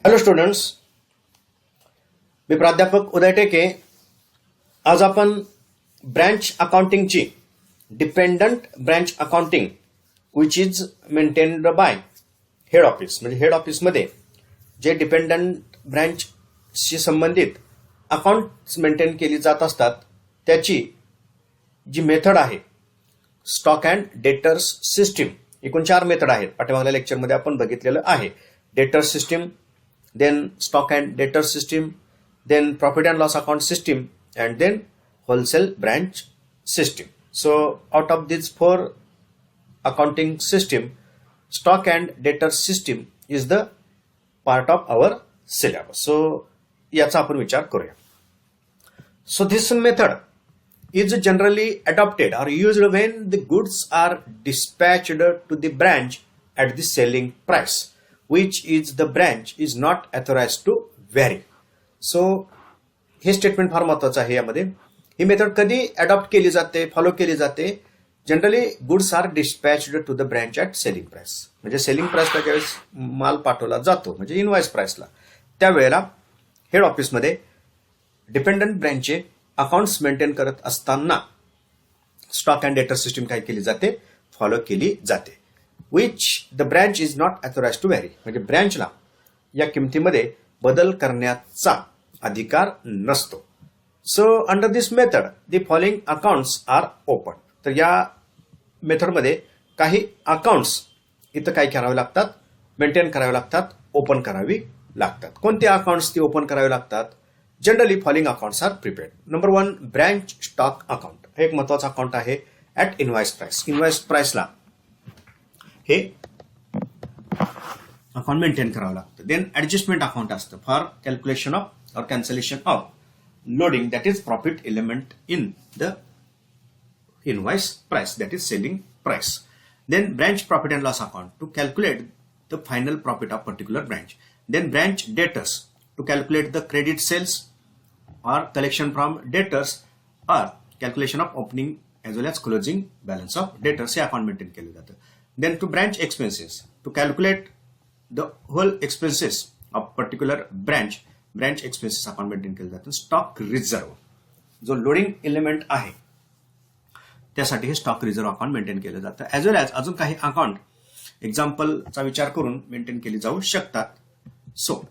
Hello students, मी प्राध्यापक उदय टेके. आज आपण ब्रँच अकाउंटिंगची dependent branch accounting which is maintained by head office, म्हणजे हेड ऑफिसमध्ये जे डिपेंडंट ब्रँचशी संबंधित अकाउंट्स मेंटेन केली जात असतात त्याची जी मेथड आहे स्टॉक अँड डेटर्स सिस्टीम. एकूण 4 मेथड आहेत. पाठीमागल्या लेक्चरमध्ये आपण बघितलेलं आहे. Debtors system, then stock and debtor system, then profit and loss account system, and then wholesale branch system. So out of these 4 accounting system, stock and debtor system is the part of our syllabus. So याचा आपण विचार करूया. So this method is generally adopted or used when the goods are dispatched to the branch at the selling price, which is the branch is not authorized to vary. So हे statement फार महत्वाचं आहे. यामध्ये ही method कधी adopt केली जाते, follow केली जाते? Generally goods are dispatched to the branch at selling price, म्हणजे सेलिंग प्राइसला ज्यावेळेस माल पाठवला जातो म्हणजे इनवॉइस प्राइसला, त्यावेळेला हेड ऑफिसमध्ये डिपेंडंट ब्रँचचे अकाउंट्स मेंटेन करत असताना स्टॉक अँड डेटर सिस्टीम काय केली जाते, फॉलो केली जाते. Which the branch is not authorize to vary, म्हणजे ब्रँचला या किमतीमध्ये बदल करण्याचा अधिकार नसतो. So under this method the following accounts are open. तर या मेथडमध्ये काही अकाउंट्स इथं काय करावे लागतात, मेंटेन करावे लागतात, ओपन करावी लागतात. कोणते अकाउंट्स ती ओपन करावे लागतात? Generally following accounts are prepared. Number 1 branch stock account. हे एक महत्वाचं अकाउंट आहे ॲट इनवॉइस प्राइस. इनवॉइस प्राइसला हे अकाउंट मेंटेन करावं लागतं. देन ऍडजस्टमेंट अकाउंट असतं for calculation of or cancellation of loading, that is profit element in the invoice price, that is selling price. Then branch profit and loss account to calculate the final profit of particular branch. Then branch debtors to calculate the credit sales or collection from debtors or calculation of opening as well as closing balance of debtors हे account maintain केलं जातं. Then to branch expenses to calculate the whole expenses of particular branch expenses account maintain केलं जातं. Stock reserve जो loading element आहे त्यासाठी हे stock reserve account maintain केलं जातं. ॲज वेल ॲज अजून काही अकाउंट एक्झाम्पलचा विचार करून मेंटेन केली जाऊ शकतात. सो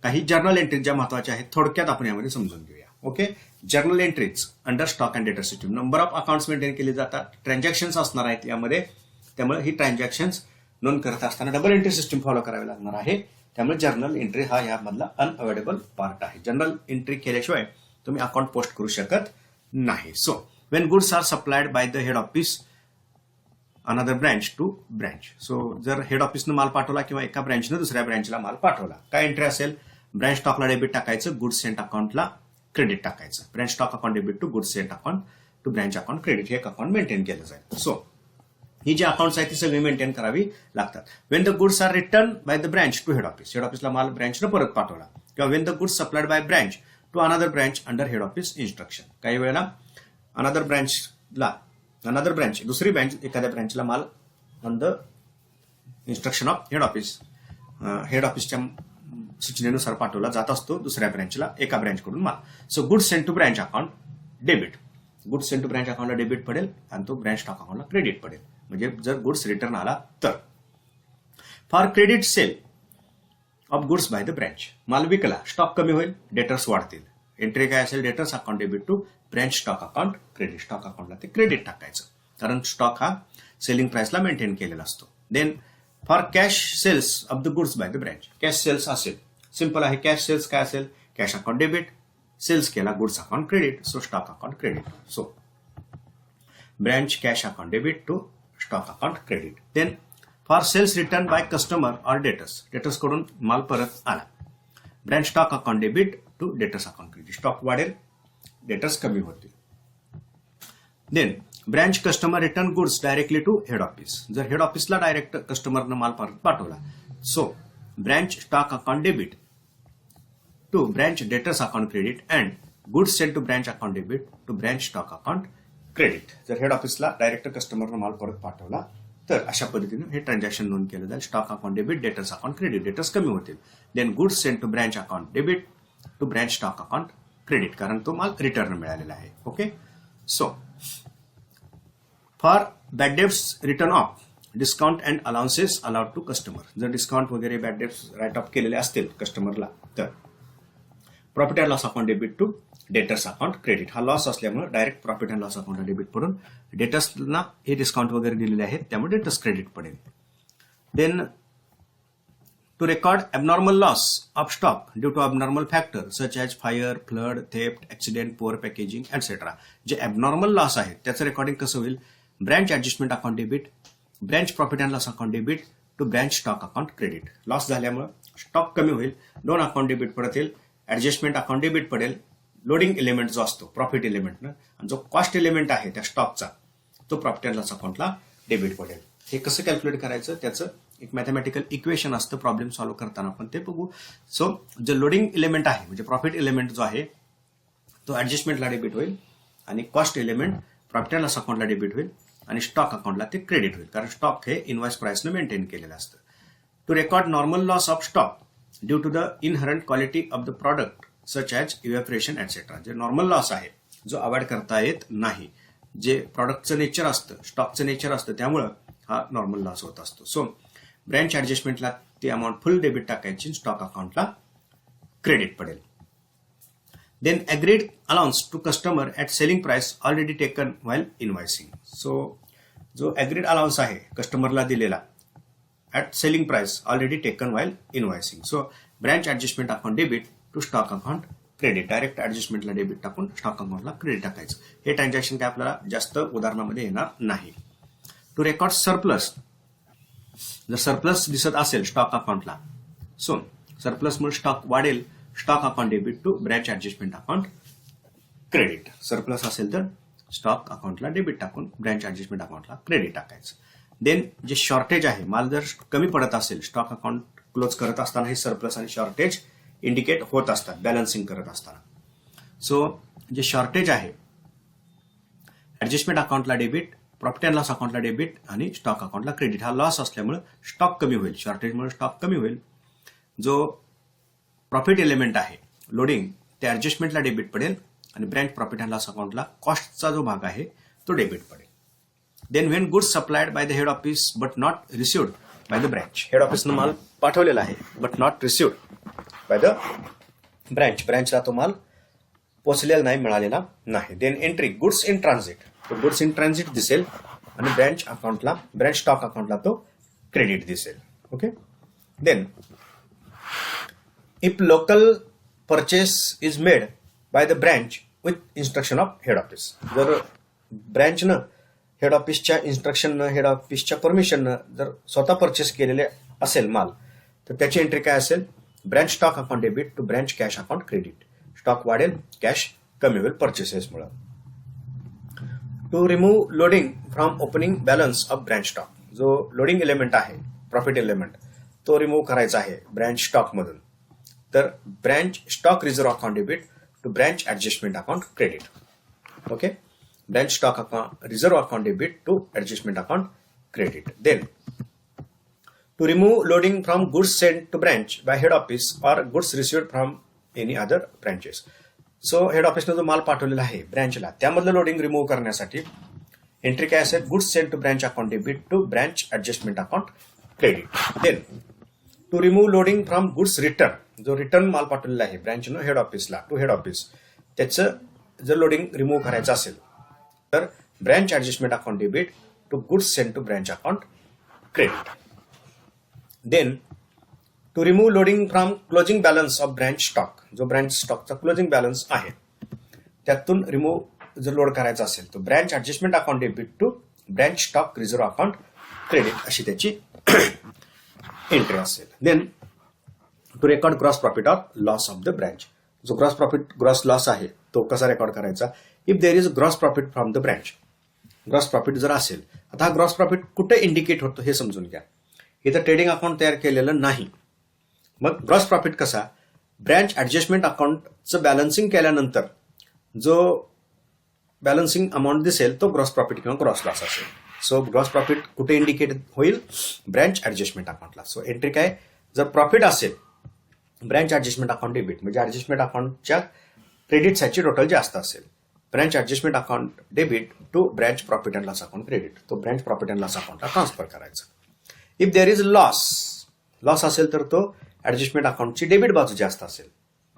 काही जर्नल एंट्रीज ज्या महत्वाच्या आहेत थोडक्यात आपण यामध्ये समजून घेऊया. Okay, journal entries under stock and debtor system. Number of accounts maintain केले जातात, ट्रान्झॅक्शन्स असणार आहेत यामध्ये, त्यामुळे ही ट्रान्झॅक्शन्स नोंद करत असताना डबल एंट्री सिस्टीम फॉलो करावी लागणार आहे. त्यामुळे जर्नल एंट्री हा यामधला अनअवॉइडेबल पार्ट आहे. जर्नल एंट्री केल्याशिवाय तुम्ही अकाउंट पोस्ट करू शकत नाही. So when goods are supplied by the head office another branch to branch. So जर हेड ऑफिसनं माल पाठवला किंवा एका ब्रँचनं दुसऱ्या ब्रँचला माल पाठवला, काय एंट्री असेल? ब्रँच स्टॉकला डेबिट टाकायचं, गुड्स सेंट अकाउंटला क्रेडिट टाकायचं. Branch stock account debit to goods sent account to branch account credit हे एक अकाउंट मेंटेन केलं जाईल. सो ही जी अकाउंट्स आहेत ती सगळी मेंटेन करावी लागतात. When the goods are return by the branch to head office, head ऑफिसला माल ब्रँचनं परत पाठवला, किंवा when the goods supplied by branch to another branch under head office instruction. काही वेळेला अनदर ब्रँच दुसरी ब्रँच एखाद्या ब्रँचला माल on the instruction of head office, head ऑफिसच्या सूचनेनुसार पाठवला जात असतो दुसऱ्या ब्रँचला एका ब्रँचकडून माल. So goods sent to branch account debit, goods sent to branch अकाउंटला डेबिट पडेल आणि तो ब्रँच स्टॉक अकाउंटला क्रेडिट पडेल, म्हणजे जर गुड्स रिटर्न आला तर. For credit sale of goods by the branch, माल विकला, स्टॉक कमी होईल, डेटर्स वाढतील. एंट्री काय असेल? Debtors account debit to branch stock account credit. Stock अकाउंटला ते क्रेडिट टाकायचं, कारण स्टॉक हा सेलिंग प्राइसला मेंटेन केलेला असतो. Then for cash sales of the goods by the branch, cash sales असेल, सिंपल आहे. कॅश सेल्स काय असेल? कॅश अकाउंट डेबिट, सेल्स केला goods account credit, so stock account credit. So branch cash account debit to stock account credit. Then for sales return by customer or debtors, debtors कडून माल परत आला, branch stock account debit to debtors account credit. Stock वाढेल, debtors कमी होतील. Then branch customer return goods directly to head office, जर head ऑफिसला direct कस्टमरनं माल परत पाठवला, so branch stock account debit to branch debtors account credit and goods sent to branch account debit to branch stock account credit. जर head ऑफिसला direct कस्टमरनं माल परत पाठवला तर अशा पद्धतीने हे ट्रान्झॅक्शन नोंद केलं जाईल. Stock account debit, debtors account credit, debtors कमी होतील. Then goods send to branch account debit, to branch stock account credit, कारण तो माल रिटर्न मिळालेला आहे. Okay. So for bad debts return of discount and allowances allowed to customer. जर discount वगैरे bad debts write off केलेले असतील कस्टमरला, तर profit and loss account debit to debtors account credit. हा लॉस असल्यामुळे डायरेक्ट प्रॉफिट अँड लॉस अकाउंटला debit पडून डेटर्सना हे डिस्काउंट वगैरे दिलेले आहेत त्यामुळे डेटर्स क्रेडिट पडेल. Then to record abnormal loss of stock due to abnormal factor such as fire, flood, theft, accident, poor packaging etcetera. जे ॲबनॉर्मल लॉस आहे त्याचं रेकॉर्डिंग कसं होईल? Branch adjustment account debit, branch profit and loss account debit to branch stock account credit. Loss झाल्यामुळे stock कमी होईल, दोन account debit पडतील, ॲडजस्टमेंट अकाउंट डेबिट पडेल. लोडिंग एलिमेंट जो असतो प्रॉफिट एलिमेंटनं, आणि जो कॉस्ट एलिमेंट आहे त्या स्टॉकचा तो प्रॉफिट अँड लॉस अकाउंटला डेबिट पडेल. हे कसं कॅल्क्युलेट करायचं त्याचं एक मॅथमॅटिकल इक्वेशन असतं प्रॉब्लेम सॉल्व्ह करताना, आपण ते बघू. सो जो लोडिंग एलिमेंट आहे म्हणजे प्रॉफिट एलिमेंट जो आहे तो ऍडजस्टमेंटला डेबिट होईल आणि cost element profit and loss अकाउंटला डेबिट होईल आणि स्टॉक अकाउंटला ते क्रेडिट होईल, कारण स्टॉक हे इनवॉइस प्राइसनं मेंटेन केलेलं असतं. To record normal loss of stock due to the inherent quality of the product such as evaporation etcetera. जे नॉर्मल लॉस आहे जो अवॉइड करता येत नाही, जे प्रॉडक्टचं नेचर असतं, स्टॉकचं नेचर असतं, त्यामुळं हा नॉर्मल लॉस होत असतो. सो ब्रँच ऍडजस्टमेंटला ती अमाऊंट फुल डेबिट टाकायची, स्टॉक अकाउंटला क्रेडिट पडेल. Then agreed allowance to customer at selling price already taken while invoicing. So जो अग्रीड अलाउन्स आहे कस्टमरला दिलेला at selling price already taken while invoicing. So branch adjustment account debit to stock account credit, direct ऍडजस्टमेंटला debit टाकून stock अकाउंटला credit टाकायचं. हे transaction काय आपल्याला जास्त उदाहरणामध्ये येणार नाही. टू रेकॉर्ड सरप्लस, जर सरप्लस दिसत असेल स्टॉक अकाउंटला, सो सरप्लसमुळे स्टॉक वाढेल, stock account debit to branch adjustment account credit. Surplus असेल तर स्टॉक अकाउंटला डेबिट टाकून ब्रँच ऍडजस्टमेंट अकाउंटला क्रेडिट टाकायचं. देन जे शॉर्टेज आहे, माल जर कमी पडत असेल, स्टॉक अकाउंट क्लोज करत असताना हे सरप्लस आणि शॉर्टेज इंडिकेट होत असतात बॅलन्सिंग करत असताना. सो जे शॉर्टेज आहे ऍडजस्टमेंट अकाउंटला डेबिट, प्रॉफिट अँड लॉस अकाउंटला डेबिट आणि स्टॉक अकाउंटला क्रेडिट. हा लॉस असल्यामुळे स्टॉक कमी होईल, शॉर्टेजमुळे स्टॉक कमी होईल. जो प्रॉफिट एलिमेंट आहे लोडिंग ते ऍडजस्टमेंटला डेबिट पडेल आणि ब्रँच प्रॉफिट अँड लॉस अकाउंटला कॉस्टचा जो भाग आहे तो डेबिट पडेल. Then when goods supplied by the head office but not received by the branch. Head ऑफिसनं माल पाठवलेला आहे but not received by the branch, ब्रँचला तो माल पोचलेला नाही, मिळालेला नाही. Then entry goods in transit, तो गुड्स इन ट्रान्झिट दिसेल आणि ब्रँच अकाउंटला, ब्रँच स्टॉक अकाउंटला तो क्रेडिट दिसेल. Okay. Then if local purchase is made by the branch with instruction of head office. जर ब्रँचनं हेड ऑफिसच्या इन्स्ट्रक्शननं, हेड ऑफिसच्या परमिशननं जर स्वतः परचेस केलेले असेल माल, तर त्याची एंट्री काय असेल? Branch stock account debit to branch cash account credit. Stock वाढेल, कॅश कमी होईल परचेसेसमुळे. To remove loading from opening balance of branch stock. जो लोडिंग एलिमेंट आहे प्रॉफिट एलिमेंट तो रिमूव्ह करायचा आहे ब्रँच स्टॉकमधून, तर branch stock reserve account debit to branch adjustment account credit. Okay. Branch stock account reserve account debit to adjustment account credit. Then to remove loading from goods sent to branch by head office or goods received from any other branches. So head office ने जो माल पाठवलेला आहे ब्रँचला त्यामधलं loading remove करण्यासाठी entry काय असेल? Goods sent to branch account debit to branch adjustment account credit. Then to remove loading from goods return, जो रिटर्न माल पाठवलेला आहे ब्रँचनं हेड ऑफिसला टू हेड ऑफिस, त्याचं जर लोडिंग रिमूव्ह करायचं असेल तर branch adjustment account debit to goods sent to branch account credit. Then to remove loading from closing balance of branch stock, जो ब्रँच स्टॉकचा क्लोजिंग बॅलन्स आहे त्यातून रिमूव्ह जर लोड करायचा असेल तर branch adjustment account debit to branch stock reserve account credit अशी त्याची एंट्री असेल. Then to record gross profit of loss of the branch, जो ग्रॉस प्रॉफिट ग्रॉस लॉस आहे तो कसा रेकॉर्ड करायचा? If there is gross profit from the branch. Gross profit जर असेल, आता हा ग्रॉस प्रॉफिट कुठे इंडिकेट होतो हे समजून घ्या. इथं ट्रेडिंग अकाउंट तयार केलेलं नाही, मग ग्रॉस प्रॉफिट कसा? ब्रँच ऍडजस्टमेंट अकाउंटचं बॅलन्सिंग केल्यानंतर जो बॅलन्सिंग अमाऊंट दिसेल तो ग्रॉस प्रॉफिट किंवा ग्रॉस लॉस असेल. सो ग्रॉस प्रॉफिट कुठे इंडिकेट होईल? ब्रँच ऍडजस्टमेंट अकाउंटला. सो एंट्री काय? जर प्रॉफिट असेल ब्रँच ऍडजस्टमेंट अकाउंट डेबिट, म्हणजे ऍडजस्टमेंट अकाउंटच्या क्रेडिट साईडची टोटल जास्त असेल. Branch adjustment account debit to branch profit and loss account credit, तो ब्रँच प्रॉफिट अँड लॉस अकाउंटला ट्रान्सफर करायचा. इफ देअर इज लॉस असेल तर तो ऍडजस्टमेंट अकाउंटची डेबिट बाजू जास्त असेल,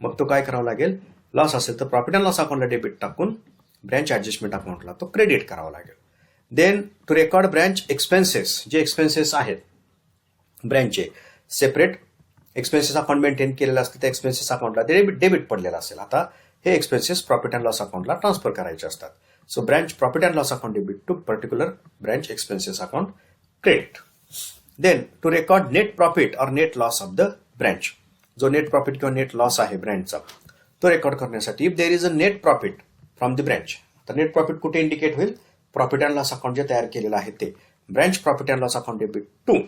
मग तो काय करावा लागेल? लॉस असेल तर प्रॉफिट अँड लॉस अकाउंटला डेबिट टाकून ब्रँच ऍडजस्टमेंट अकाउंटला तो क्रेडिट करावा लागेल. Then to record branch expenses, जे एक्सपेन्सेस आहेत ब्रँचचे सेपरेट एक्सपेन्सेस अकाउंट मेंटेन केलेलं असतं, त्या एक्सपेन्सेस अकाउंटला डेबिट पडलेलं असेल. आता हे एक्सपेन्सेस प्रॉफिट अँड लॉस अकाउंटला ट्रान्सफर करायचे असतात. So branch profit and loss account debit to particular branch expenses account credit. Then to record net profit और net loss of the branch, जो नेट प्रॉफिट किंवा नेट लॉस आहे ब्रँचचा तो record करण्यासाठी if there is a net profit from the branch, तर net profit कुठे indicate होईल? प्रॉफिट अँड लॉस अकाउंट जे तयार केलेलं आहे ते branch profit and loss account debit to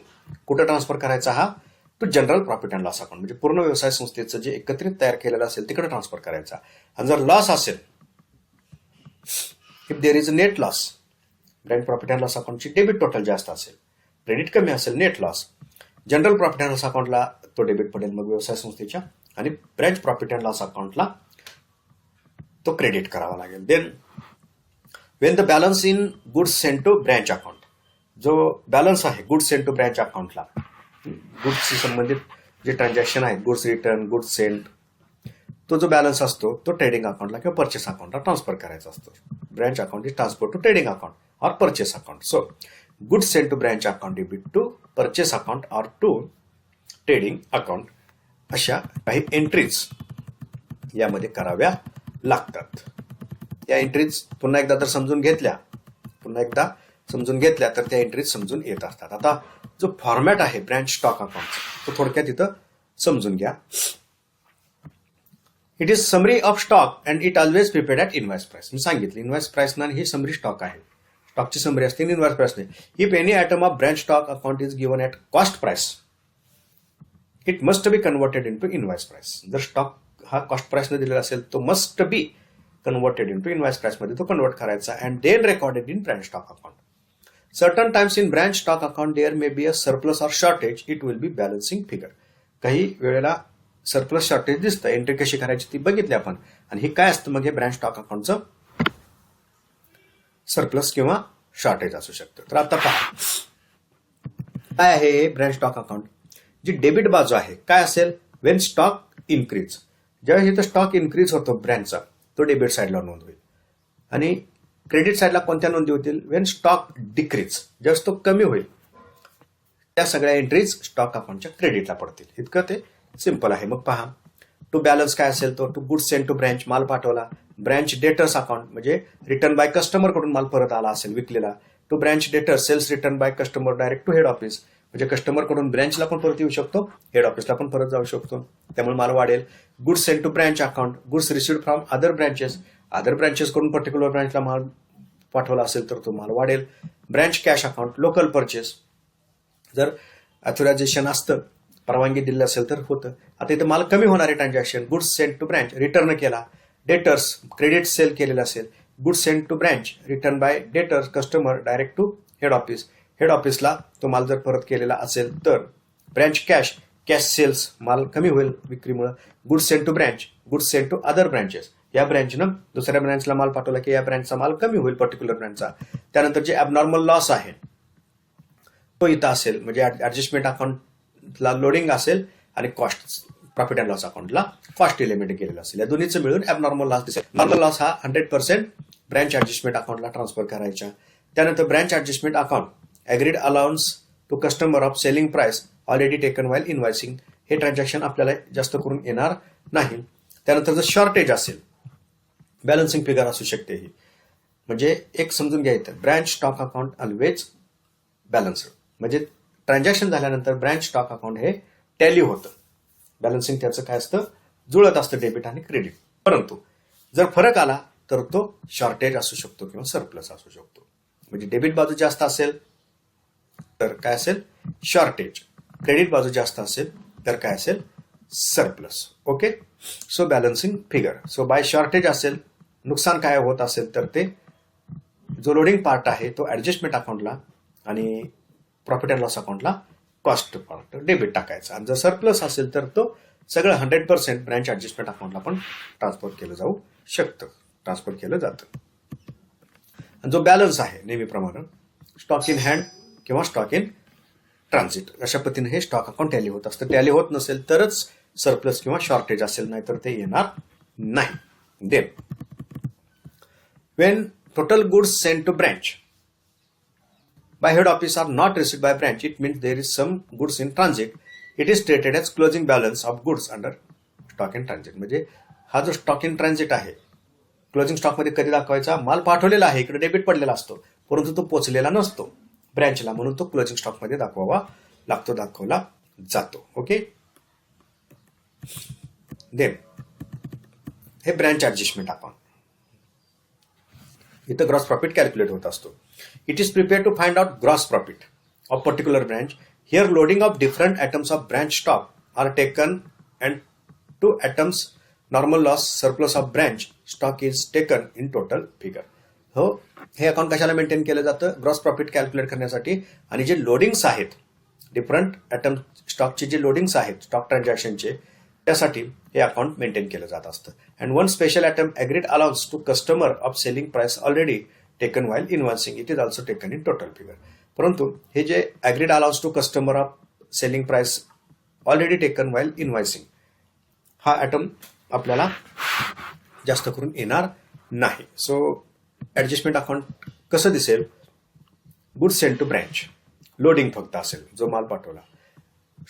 कुठे ट्रान्सफर करायचा? हा to general profit and loss account, म्हणजे पूर्ण व्यवसाय संस्थेचं जे एकत्रित तयार केलेलं असेल तिकडे ट्रान्सफर करायचा. आणि जर लॉस असेल, if there is a net loss, branch profit and loss अकाउंटची डेबिट टोटल जास्त असेल, क्रेडिट कमी असेल, net loss, general profit and loss अकाउंटला तो डेबिट पडेल मग व्यवसाय संस्थेच्या, आणि ब्रँच प्रॉफिट अँड लॉस अकाउंटला तो क्रेडिट करावा लागेल. Then when the balance in goods send to branch account, जो बॅलन्स आहे गुड्स सेंड टू ब्रँच अकाउंटला, गुड्सशी संबंधित जे ट्रान्झॅक्शन आहेत, गुड्स रिटर्न, गुड्स सेंड, तो जो बॅलन्स असतो तो ट्रेडिंग अकाउंटला किंवा परचेस अकाउंटला ट्रान्सफर करायचा असतो. Branch account is transfer to trading account और purchase account. So goods send to branch account debit to purchase account और टू ट्रेडिंग अकाउंट, अशा काही एंट्रीज यामध्ये कराव्या लागतात. या एंट्रीज पुन्हा एकदा समजून घेतल्या तर त्या एंट्रीज समजून येत असतात. आता जो फॉर्मॅट आहे ब्रँच स्टॉक अकाउंटचा तो थोडक्यात इथं समजून घ्या. It is summary of stock and it always prepaid at invoice price. मी सांगितलं इनव्हॉइस प्राइस ना ही समरी स्टॉक आहे, स्टॉकची समरी असते इनव्हॉइस प्राइस नाही. If any item of branch stock account is given at cost price it must be converted in to invoice price. जर stock हा cost प्राइसने दिलेला असेल तो must be converted in to invoice प्राइसमध्ये तो कन्वर्ट करायचा and then recorded in branch stock account. Certain times in branch stock account there may be a surplus or shortage, it will be balancing figure. काही वेळेला surplus shortage दिसतं, entry कशी करायची ती बघितली आपण. आणि हे काय असतं? मग हे ब्रँच स्टॉक अकाउंटचं सरप्लस किंवा शॉर्टेज असू शकतं. तर आता पहा काय आहे हे ब्रँच स्टॉक अकाउंट. जी डेबिट बाजू आहे काय असेल? वेन स्टॉक इन्क्रीज, ज्यावेळेस इथं स्टॉक इन्क्रीज होतो ब्रँचचा तो डेबिट साईडला नोंद होईल. आणि क्रेडिट साईडला कोणत्या नोंदी होतील? वेन स्टॉक डिक्रीज, ज्यावेळेस तो कमी होईल त्या सगळ्या एंट्रीज स्टॉक अकाउंटच्या क्रेडिटला पडतील. इतकं ते सिंपल आहे. मग पहा टू बॅलन्स काय असेल? तो to goods send to branch, माल पाठवला. ब्रँच डेटर्स अकाउंट म्हणजे रिटर्न बाय कस्टमर कडून माल परत आला असेल विकलेला, to branch debtors, sales return by customer direct to head office, म्हणजे कस्टमर कडून ब्रँचला पण परत येऊ शकतो, हेड ऑफिसला पण परत जाऊ शकतो, त्यामुळे माल वाढेल. Goods send to branch account, goods received from other branches कडून पर्टिक्युलर ब्रँचला माल पाठवला असेल तर तो माल वाढेल. Branch cash account, local purchase, जर ऑथरायझेशन असतं, परवानगी दिली असेल तर होतं. आता इथं माल कमी होणारे transaction, goods send to branch, return केला. डेटर्स, क्रेडिट सेल केलेलं असेल, goods send to branch, return by debtors, customer direct to head office, head ऑफिसला तो माल जर परत केलेला असेल तर. ब्रँच कॅश, कॅश सेल्स, माल कमी होईल विक्रीमुळे. Goods send to branch, goods send to other branches, या ब्रँचनं दुसऱ्या ब्रँचला माल पाठवला की या ब्रँचचा माल कमी होईल पर्टिक्युलर ब्रँचचा. त्यानंतर जे ॲबनॉर्मल लॉस आहे तो इथं असेल, म्हणजे ऍडजस्टमेंट अकाउंटला लोडिंग असेल आणि कॉस्ट प्रॉफिट अँड लॉस अकाउंटला कॉस्ट एलिमेंट केलेलं असेल. या दोन्हीचं मिळून ॲबनॉर्मल लॉस दिसेल. नॉर्मल लॉस हा 100% ब्रँच ऍडजस्टमेंट अकाउंटला ट्रान्सफर करायचा. त्यानंतर branch adjustment account, agreed allowance to customer of selling price already taken while invoicing, हे ट्रान्झॅक्शन आपल्याला जास्त करून येणार नाही. त्यानंतर जर शॉर्टेज असेल, बॅलन्सिंग फिगर असू शकते ही, म्हणजे एक समजून घ्यायचं branch stock account always balanced, म्हणजे ट्रान्झॅक्शन झाल्यानंतर ब्रँच स्टॉक अकाउंट हे टॅली होतं. बॅलन्सिंग त्याचं काय असतं? जुळत असतं डेबिट आणि क्रेडिट. परंतु जर फरक आला तर तो शॉर्टेज असू शकतो किंवा सरप्लस असू शकतो. म्हणजे डेबिट बाजू जास्त असेल तर काय असेल? शॉर्टेज. क्रेडिट बाजू जास्त असेल तर काय असेल? Surplus. Okay. So balancing figure. So by shortage असेल, नुकसान काय होत असेल तर ते जो लोडिंग पार्ट आहे तो ऍडजस्टमेंट अकाउंटला आणि प्रॉफिट अँड लॉस अकाउंटला कॉस्ट पार्ट डेबिट टाकायचा. आणि जर सरप्लस असेल तर तो सगळं 100% ब्रँच ऍडजस्टमेंट अकाउंटला पण ट्रान्सफर केलं जाऊ शकतं, ट्रान्सफर केलं जातं. आणि जो बॅलन्स आहे नेहमीप्रमाणे स्टॉक इन हँड किंवा स्टॉक इन ट्रान्झिट अशा पद्धतीने हे स्टॉक अकाउंट टॅली होत असतं. टॅली होत नसेल तरच सरप्लस किंवा शॉर्टेज असेल, नाही तर ते येणार नाही. Then when total goods sent to branch by head office are not received by branch, it means there is some goods in transit. It is treated as closing balance of goods under stock in transit. म्हणजे हा जो stock in transit आहे, closing stock मध्ये कधी दाखवायचा, माल पाठवलेला आहे, इकडे डेबिट पडलेला असतो, परंतु तो पोचलेला नसतो ब्रँचला, म्हणून तो क्लोजिंग स्टॉक मध्ये दाखवावा लागतो, दाखवला जातो. ओके. देन हे ब्रँच ऍडजस्टमेंट अकाउंट, इथं ग्रॉस प्रॉफिट कॅल्क्युलेट होत असतो. It is prepare to find out gross profit of particular branch. Here loading of different items of branch stock are taken and to items normal loss surplus of branch stock is taken in total figure. हो, हे account कशाला maintain केलं जातं? Gross profit calculate करण्यासाठी. आणि जे loadings आहेत different item स्टॉकचे जे लोडिंग्स आहेत स्टॉक ट्रान्झॅक्शनचे, त्यासाठी हे अकाउंट मेंटेन केलं जात असतं. And one special item agreed allowance to customer of selling price already taken while invoicing, it is also taken in total figure. परंतु हे जे agreed allowance to customer of selling price already taken while invoicing, हा item आपल्याला जास्त करून येणार नाही. So adjustment account कसं दिसेल? Good send to branch, loading फक्त असेल, जो माल पाठवला.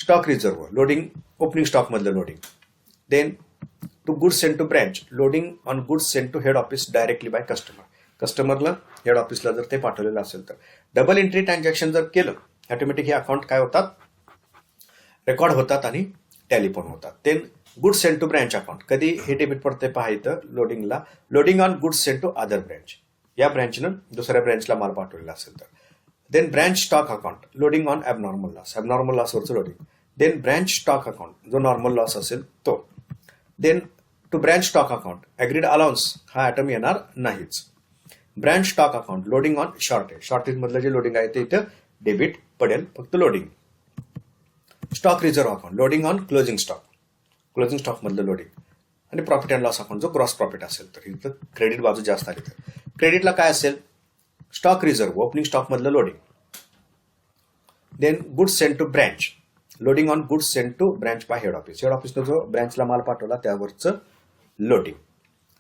Stock reserve, loading opening stock मधलं loading. Then to good send to branch, loading on good send to head office directly by customer. कस्टमरला हेड ऑफिसला जर ते पाठवलेलं असेल तर. डबल एंट्री ट्रान्झॅक्शन जर केलं, ऑटोमॅटिक हे अकाउंट काय होतात? रेकॉर्ड होतात आणि टॅली पण होतात. Then good send to branch account, कधी हे डेबिट पडते पहा इथं लोडिंगला, loading on good send to other branch, या ब्रँचनं दुसऱ्या ब्रँचला माल पाठवलेला असेल तर. Then branch stock account, loading on abnormal loss, abnormal लॉसवरचं loading. Then branch stock account, जो नॉर्मल लॉस असेल तो. Then to branch stock account agreed allowance, हा आयटम येणार नाहीच. Branch stock account, loading on shortage, shortage मधलं जे loading आहे ते इथं डेबिट पडेल, फक्त loading. Stock reserve account, loading on closing stock, closing stock मधलं लोडिंग. आणि प्रॉफिट अँड लॉस अकाउंट, जो ग्रॉस प्रॉफिट असेल तर. इथं क्रेडिट बाजू जास्त आली तर क्रेडिटला काय असेल? स्टॉक रिझर्व्ह, ओपनिंग स्टॉक मधलं loading. Then goods send to branch, loading on goods send to branch by head office, head ऑफिसनं जो ब्रँचला माल पाठवला त्यावरचं loading.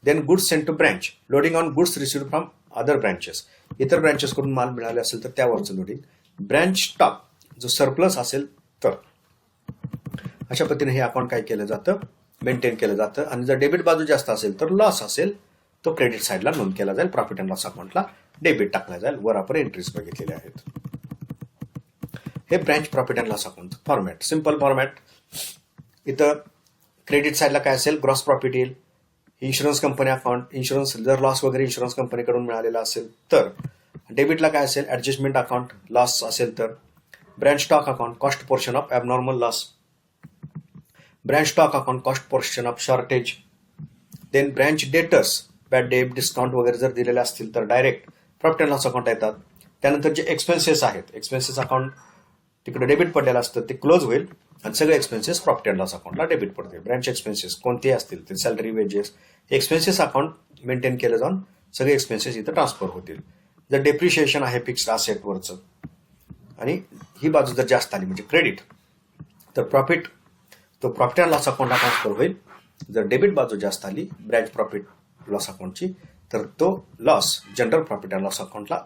Then goods send to branch, loading on goods received from other branches, इतर branches कडून माल मिळाले असेल तर त्यावरचं लोडिंग. ब्रँच स्टॉक, जो सरप्लस असेल तर. अशा पद्धतीने हे अकाउंट काय केलं जातं? मेंटेन केलं जातं. आणि जर डेबिट बाजू जास्त असेल तर लॉस असेल तो क्रेडिट साईडला नोंद केला जाईल, प्रॉफिट अँड लॉस अकाउंटला डेबिट टाकला जाईल. वर आपण एंट्रीज बघितलेल्या आहेत. हे branch profit and loss account format, simple format. इथं क्रेडिट साईडला काय असेल? ग्रॉस प्रॉफिट येईल. इन्शुरन्स कंपनी अकाउंट, इन्शुरन्स जर लॉस वगैरे इन्शुरन्स कंपनीकडून मिळालेला असेल तर. डेबिटला काय असेल? ऍडजस्टमेंट अकाउंट, लॉस असेल तर. Branch stock account, cost portion of abnormal loss. Branch stock account, cost portion of shortage. Then branch debtors, bad debt discount वगैरे जर दिलेले असतील तर direct profit and loss account येतात. त्यानंतर जे एक्सपेन्सेस आहेत, एक्सपेन्सेस अकाउंट तिकडे डेबिट पडलेलं असतं, ते क्लोज होईल आणि सगळे एक्सपेन्सेस प्रॉफिट अँड लॉस अकाउंटला डेबिट पडते. ब्रँच एक्सपेन्सेस कोणतेही असतील ते, salary, wedges, expenses account maintain केलं जाऊन सगळे एक्सपेन्सेस इथं ट्रान्सफर होतील. जर डेप्रिशिएशन आहे फिक्स्ड असेटवरचं आणि ही बाजू जर जास्त आली म्हणजे क्रेडिट, तर प्रॉफिट तो प्रॉफिट अँड लॉस अकाउंटला ट्रान्सफर होईल. जर डेबिट बाजू जास्त आली ब्रँच प्रॉफिट लॉस अकाउंटची, तर तो loss general profit and loss अकाउंटला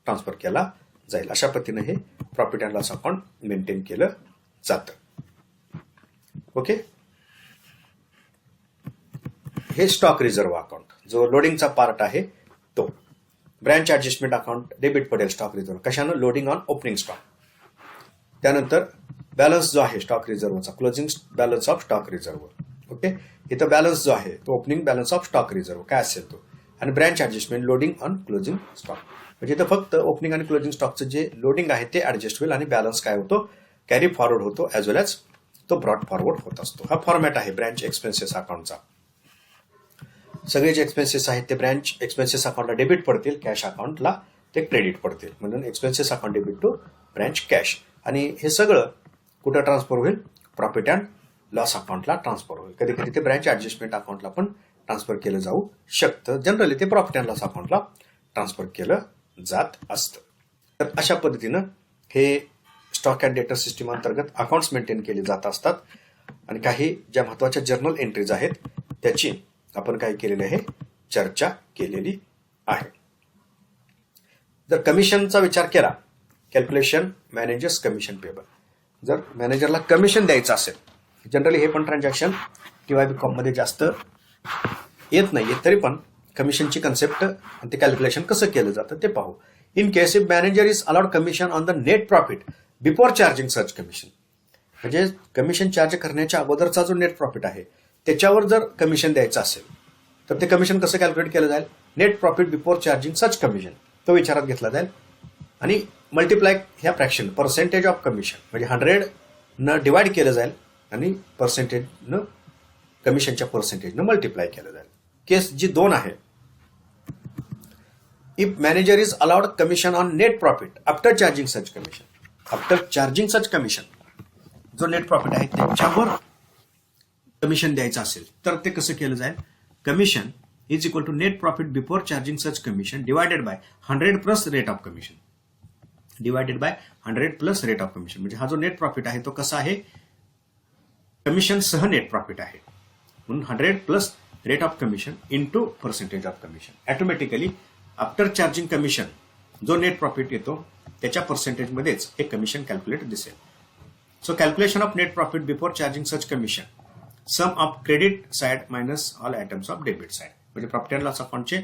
ट्रान्सफर केला जाईल. अशा पद्धतीने हे profit and loss account maintain केलं जातं. ओके. हे स्टॉक रिझर्व्ह अकाउंट, जो लोडिंगचा पार्ट आहे तो. ब्रँच ऍडजस्टमेंट अकाउंट, डेबिट पडेल स्टॉक रिझर्व्ह, कशानं? Loading on opening stock. त्यानंतर बॅलन्स जो आहे स्टॉक रिझर्व्हचा, closing balance of stock reserve. Okay. इथं बॅलन्स जो आहे तो opening balance of stock reserve काय असेल तो. आणि branch adjustment, loading on closing stock. म्हणजे इथं फक्त ओपनिंग आणि क्लोजिंग स्टॉकचं जे लोडिंग आहे ते ऍडजस्ट होईल आणि बॅलन्स काय होतो? कॅरी फॉरवर्ड होतो, ऍज वेल एज तो ब्रॉड फॉरवर्ड होत असतो. हा फॉर्मॅट आहे ब्रँच एक्सपेन्सेस अकाउंटचा. सगळे जे एक्सपेन्सेस आहेत ते ब्रँच एक्सपेन्सेस अकाउंटला डेबिट पडतील, कॅश अकाउंटला ते क्रेडिट पडतील. म्हणून expenses account debit to branch cash. आणि हे सगळं कुठं ट्रान्सफर होईल? प्रॉफिट अँड लॉस अकाउंटला ट्रान्सफर होईल. कधी कधी ते ब्रँच ऍडजस्टमेंट अकाउंटला पण ट्रान्सफर केलं जाऊ शकतं. जनरली ते प्रॉफिट अँड लॉस अकाउंटला ट्रान्सफर केलं जात असतं. तर अशा पद्धतीनं हे स्टॉक अँड डेटर सिस्टीम अंतर्गत अकाउंट्स मेंटेन केले जात असतात. आणि काही ज्या महत्वाच्या जर्नल एंट्रीज आहेत त्याची आपण काय केलेली आहे? चर्चा केलेली आहे. जर कमिशनचा विचार केला, कॅल्क्युलेशन मॅनेजर्स कमिशन पेबल. जर मॅनेजरला कमिशन द्यायचं असेल, जनरली हे पण ट्रान्झॅक्शन TYB मध्ये जास्त येत नाहीये, तरी पण कमिशनची कन्सेप्ट आणि ते कॅल्क्युलेशन कसं केलं जातं ते पाहू. In case if manager is allowed commission on the net profit before charging such commission. म्हणजे कमिशन चार्ज करण्याच्या अगोदरचा जो नेट प्रॉफिट आहे त्याच्यावर जर कमिशन द्यायचं असेल तर ते कमिशन कसं कॅल्क्युलेट केलं जाईल? Net profit before charging such commission तो विचारात घेतला जाईल. आणि मल्टिप्लाय ह्या फ्रॅक्शन पर्सेंटेज ऑफ कमिशन म्हणजे 100 डिवाइड केलं जाईल आणि पर्सेंटेजनं कमिशनच्या पर्सेंटेजनं मल्टिप्लाय केलं जाईल. केस जी 2 आहे, if manager is allowed commission on net profit after charging such commission. After charging such commission जो नेट प्रॉफिट आहे त्याच्यावर कमिशन द्यायचं असेल तर ते कसं केलं जाईल? Commission is equal to net profit before charging such commission divided by 100 plus rate of commission. Divided by 100 plus rate of commission. म्हणजे हा जो नेट प्रॉफिट आहे तो कसा आहे? कमिशन सह नेट प्रॉफिट आहे. म्हणून 100 plus rate of commission into percentage of commission. Automatically after charging commission जो नेट प्रॉफिट येतो त्याच्या पर्सेंटेजमध्येच हे कमिशन कॅल्क्युलेट दिसेल. So calculation of net profit before charging such commission, sum of credit side minus all items of debit side. म्हणजे profit and loss अकाउंटचे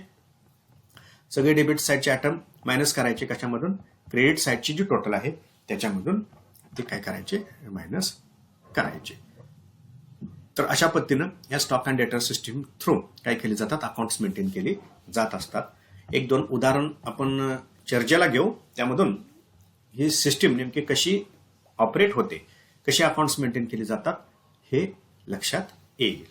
सगळे debit साइडचे item minus करायचे कशामधून? क्रेडिट साइडची जी टोटल आहे त्याच्यामधून ते काय करायचे? मायनस करायचे. तर अशा पद्धतीनं या stock and debtor system through काय केले जातात? अकाउंट्स मेंटेन केली जात असतात. 1-2 उदाहरण आपण चर्चेला घेऊ, त्यामधून ही सिस्टीम नेमकी कशी ऑपरेट होते, कशी अकाउंट्स मेंटेन केली जातात हे लक्षात येईल.